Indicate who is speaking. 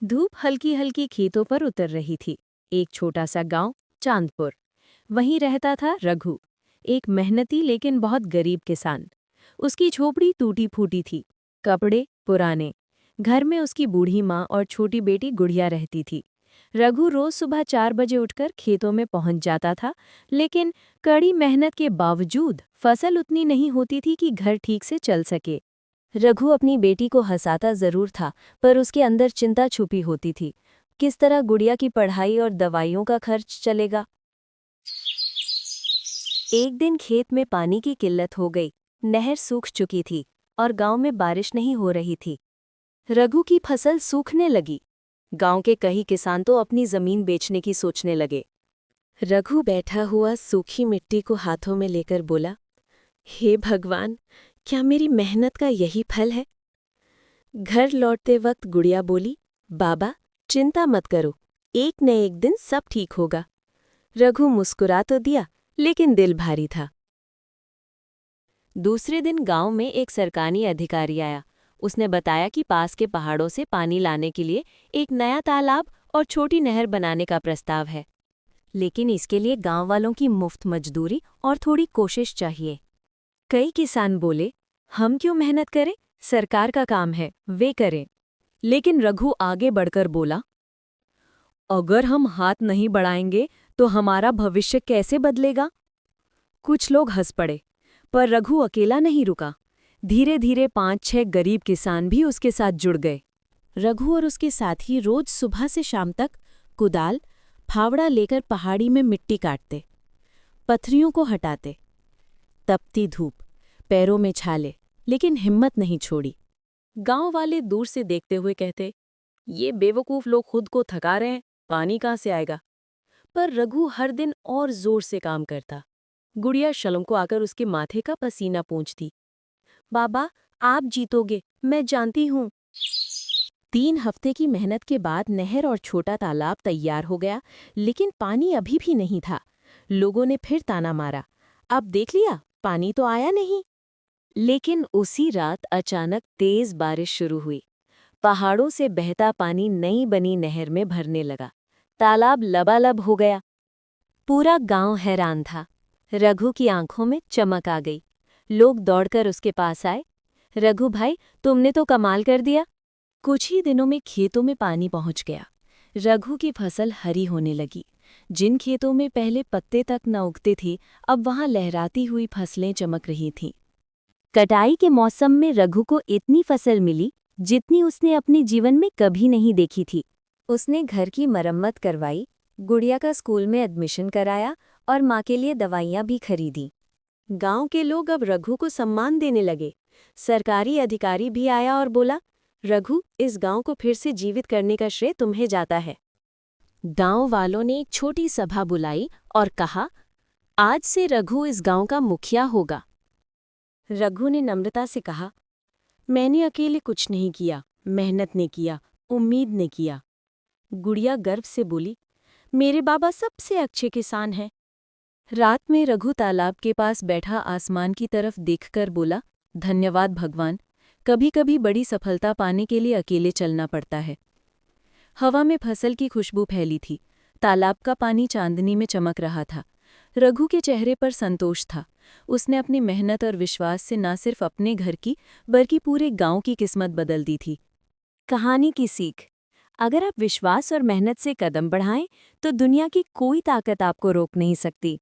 Speaker 1: धूप हल्की हल्की खेतों पर उतर रही थी। एक छोटा सा गांव, चांदपुर। वहीं रहता था रघु, एक मेहनती लेकिन बहुत गरीब किसान। उसकी झोपड़ी टूटी फूटी थी, कपड़े पुराने। घर में उसकी बूढ़ी माँ और छोटी बेटी गुड़िया रहती थी। रघु रोज सुबह 4 बजे उठकर खेतों में पहुंच जाता था, लेकिन कड़ी मेहनत के बावजूद फसल उतनी नहीं होती थी कि घर ठीक से चल सके। रघु अपनी बेटी को हंसाता जरूर था, पर उसके अंदर चिंता छुपी होती थी। किस तरह गुड़िया की पढ़ाई और दवाइयों का खर्च चलेगा। एक दिन खेत में पानी की किल्लत हो गई। नहर सूख चुकी थी और गांव में बारिश नहीं हो रही थी। रघु की फसल सूखने लगी। गांव के कई किसान तो अपनी जमीन बेचने की सोचने लगे। रघु बैठा हुआ सूखी मिट्टी को हाथों में लेकर बोला, हे भगवान, क्या मेरी मेहनत का यही फल है। घर लौटते वक्त गुड़िया बोली, बाबा चिंता मत करो, एक न एक दिन सब ठीक होगा। रघु मुस्कुरा तो दिया, लेकिन दिल भारी था। दूसरे दिन गांव में एक सरकारी अधिकारी आया। उसने बताया कि पास के पहाड़ों से पानी लाने के लिए एक नया तालाब और छोटी नहर बनाने का प्रस्ताव है, लेकिन इसके लिए गांव वालों की मुफ्त मजदूरी और थोड़ी कोशिश चाहिए। कई किसान बोले, हम क्यों मेहनत करें, सरकार का काम है, वे करें। लेकिन रघु आगे बढ़कर बोला, अगर हम हाथ नहीं बढ़ाएंगे तो हमारा भविष्य कैसे बदलेगा। कुछ लोग हंस पड़े, पर रघु अकेला नहीं रुका। धीरे धीरे 5-6 गरीब किसान भी उसके साथ जुड़ गए। रघु और उसके साथी रोज सुबह से शाम तक कुदाल, फावड़ा लेकर पहाड़ी में मिट्टी काटते, पत्थरियों को हटाते। तपती धूप, पैरों में छाले, लेकिन हिम्मत नहीं छोड़ी। गांव वाले दूर से देखते हुए कहते, ये बेवकूफ लोग खुद को थका रहे हैं, पानी कहाँ से आएगा। पर रघु हर दिन और जोर से काम करता। गुड़िया शलम को आकर उसके माथे का पसीना पोंछती। बाबा, आप जीतोगे, मैं जानती हूँ। 3 हफ्ते की मेहनत के बाद नहर और छोटा तालाब तैयार हो गया, लेकिन पानी अभी भी नहीं था। लोगों ने फिर ताना मारा, अब देख लिया, पानी तो आया नहीं। लेकिन उसी रात अचानक तेज बारिश शुरू हुई। पहाड़ों से बहता पानी नई बनी नहर में भरने लगा। तालाब लबालब हो गया। पूरा गांव हैरान था। रघु की आंखों में चमक आ गई। लोग दौड़कर उसके पास आए, रघु भाई, तुमने तो कमाल कर दिया। कुछ ही दिनों में खेतों में पानी पहुंच गया। रघु की फसल हरी होने लगी। जिन खेतों में पहले पत्ते तक न उगते थे, अब वहां लहराती हुई फसलें चमक रही थीं। कटाई के मौसम में रघु को इतनी फसल मिली जितनी उसने अपने जीवन में कभी नहीं देखी थी। उसने घर की मरम्मत करवाई, गुड़िया का स्कूल में एडमिशन कराया और माँ के लिए दवाइयाँ भी खरीदी। गांव के लोग अब रघु को सम्मान देने लगे। सरकारी अधिकारी भी आया और बोला, रघु, इस गांव को फिर से जीवित करने का श्रेय तुम्हें जाता है। गांव वालों ने एक छोटी सभा बुलाई और कहा, आज से रघु इस गांव का मुखिया होगा। रघु ने नम्रता से कहा, मैंने अकेले कुछ नहीं किया, मेहनत ने किया, उम्मीद ने किया। गुड़िया गर्व से बोली, मेरे बाबा सबसे अच्छे किसान हैं। रात में रघु तालाब के पास बैठा आसमान की तरफ देखकर बोला, धन्यवाद भगवान, कभी कभी बड़ी सफलता पाने के लिए अकेले चलना पड़ता है। हवा में फसल की खुशबू फैली थी। तालाब का पानी चांदनी में चमक रहा था। रघु के चेहरे पर संतोष था। उसने अपनी मेहनत और विश्वास से न सिर्फ अपने घर की बल्कि पूरे गांव की किस्मत बदल दी थी। कहानी की सीख, अगर आप विश्वास और मेहनत से कदम बढ़ाएं तो दुनिया की कोई ताकत आपको रोक नहीं सकती।